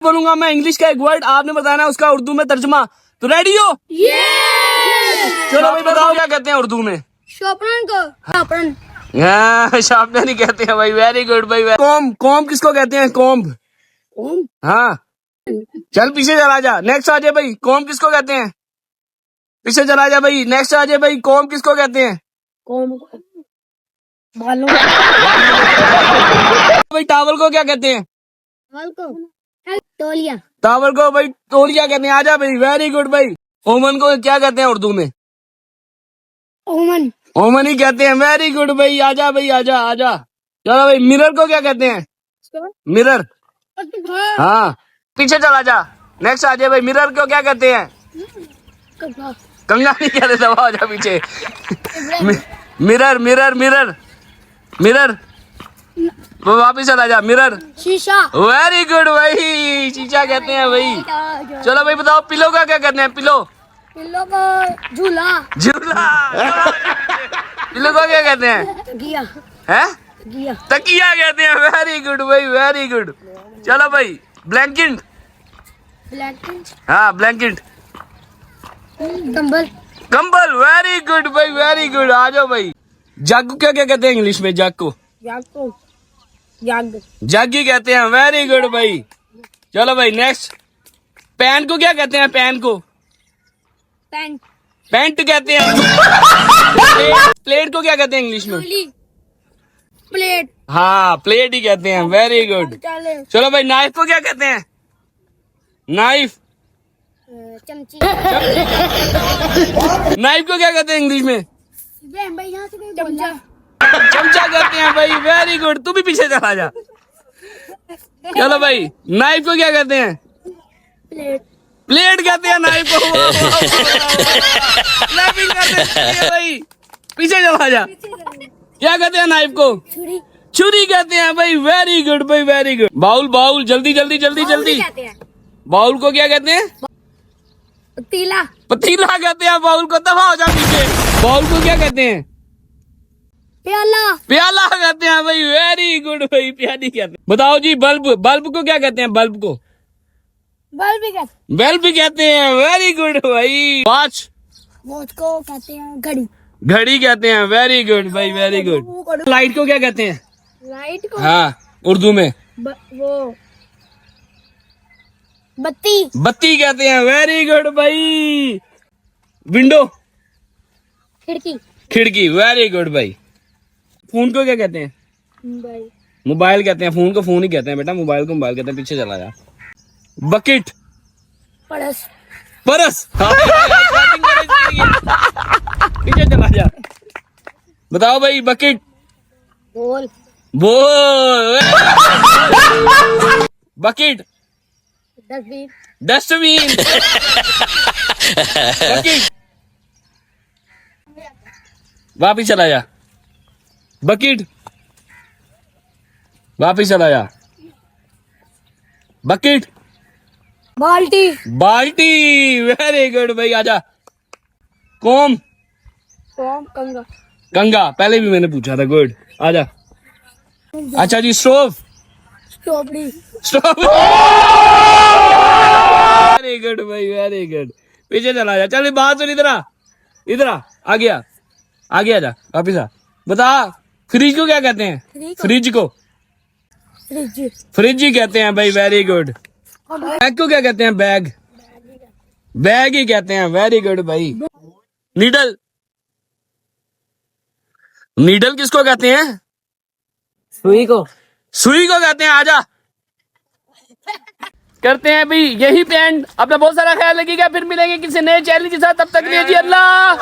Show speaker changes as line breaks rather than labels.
बोलूंगा मैं इंग्लिश का एक वर्ड, आपने बताना उसका उर्दू में तर्जुमा। तो रेडी हो? चलो भाई बताओ क्या कहते हैं उर्दू में?
शॉपरन को शॉपरन।
शार्पनर नहीं कहते हैं भाई। वेरी गुड भाई। कॉम्ब, कॉम्ब किसको कहते हैं? कॉम्ब। हाँ चल पीछे चला जा, नेक्स्ट आ जाए भाई। कॉम्ब किसको कहते हैं? पीछे चला जा भाई, नेक्स्ट आ जाए भाई। कॉम्ब किसको कहते हैं?
बालों
भाई टावल को क्या कहते हैं?
को तौलिया।
टावल को भाई तौलिया कहते हैं। आजा भाई, वेरी गुड भाई। ओमन को क्या कहते हैं उर्दू में?
ओमन।
ओमन ही कहते हैं। वेरी गुड भाई। आजा भाई, आजा आजा। चलो भाई, मिरर को क्या कहते हैं? मिरर। हाँ पीछे चला जा, नेक्स्ट आ जाए भाई। मिरर को क्या कहते हैं? कंगा नहीं कहते, दबा हो जा पीछे। मिरर मिरर मिरर मिरर, वापिस चला जा। मिरर।
शीशा।
वेरी गुड भाई, शीशा कहते हैं भाई। चलो भाई बताओ, पिलो का क्या कहते हैं? पिलो।
पिल्लो को झूला।
झूला। पिलो को क्या कहते हैं?
तकिया।
है?
तकिया।
तकिया कहते हैं। वेरी गुड भाई, वेरी गुड। चलो भाई, ब्लैंकेट।
ब्लैंकेट।
हाँ ब्लैंकेट।
कंबल।
कंबल। वेरी गुड भाई, वेरी गुड। आ जाओ भाई। जग को क्या क्या कहते हैं इंग्लिश में? जग को जग ही कहते हैं। वेरी गुड भाई। चलो भाई नेक्स्ट। पैन को क्या कहते हैं? पैन को
पैंट।
पैंट कहते हैं। प्लेट को क्या कहते हैं इंग्लिश में?
प्लेट।
हाँ प्लेट ही कहते हैं। Very good. चलो भाई, नाइफ को क्या कहते हैं? नाइफ।
चमची।
नाइफ को क्या कहते हैं इंग्लिश में?
चमचा।
चमचा कहते हैं भाई। Very good. तू भी पीछे चला जा। चलो भाई, नाइफ को क्या कहते हैं?
प्लेट।
प्लेट कहते हैं नाइफ को। क्लैपिंग करते हैं भाई। पीछे चला जा। क्या कहते हैं नाइफ को?
छुरी।
छुरी कहते हैं भाई। वेरी गुड भाई, वेरी गुड। Bowl, bowl. जल्दी जल्दी जल्दी जल्दी। बाउल को क्या कहते हैं?
पतीला।
पतीला कहते हैं बाउल को। दफा हो जा पीछे। बाउल को क्या कहते हैं?
प्याला।
प्याला कहते हैं भाई। वेरी गुड भाई, प्याली कहते हैं। बताओ जी, बल्ब। बल्ब को क्या कहते हैं? बल्ब को
बल्ब भी कहते
बल्ब भी कहते हैं। वेरी गुड भाई। वॉच।
वॉच को कहते हैं घड़ी।
घड़ी कहते हैं। वेरी गुड भाई, वेरी गुड। लाइट को क्या कहते हैं?
लाइट को
हाँ उर्दू में
वो बत्ती।
बत्ती कहते हैं। वेरी गुड भाई। विंडो।
खिड़की।
खिड़की। वेरी गुड भाई। फोन को क्या कहते हैं?
मोबाइल।
मोबाइल कहते हैं। फोन को फोन ही कहते हैं बेटा, मोबाइल को मोबाइल कहते हैं। पीछे चला जा। बकेट।
परस।
परस। पीछे चला जा। बताओ भाई, बकेट।
बोल।
बोल। बकेट।
डस्टबिन।
डस्टबिन। बकेट। वापिस चला जा। बकेट। वापिस चला जा। बकेट।
बाल्टी।
बाल्टी। वेरी गुड भाई। आजा। कॉम।
कंगा।
कंगा पहले भी मैंने पूछा था। गुड। आजा। अच्छा जी, stove.
Strawberry.
Stove. Very good भाई, वेरी गुड। पीछे चला जा। चल बात सुन, इधर आ, इधर आ। आ गया, आ गया। जा वापिस आ। बता, फ्रिज को क्या कहते हैं? फ्रिज को
फ्रिज।
फ्रिज ही कहते हैं भाई। Very good. बैग को क्या कहते हैं? बैग। बैग ही कहते हैं। वेरी गुड भाई। नीडल। नीडल किसको कहते हैं?
सुई को।
सुई को कहते हैं। आजा। करते हैं भाई यही पे एंड। अपना बहुत सारा ख्याल रखिएगा। फिर मिलेंगे किसी नए चैलेंज के साथ। तब तक के लिए जी अल्लाह।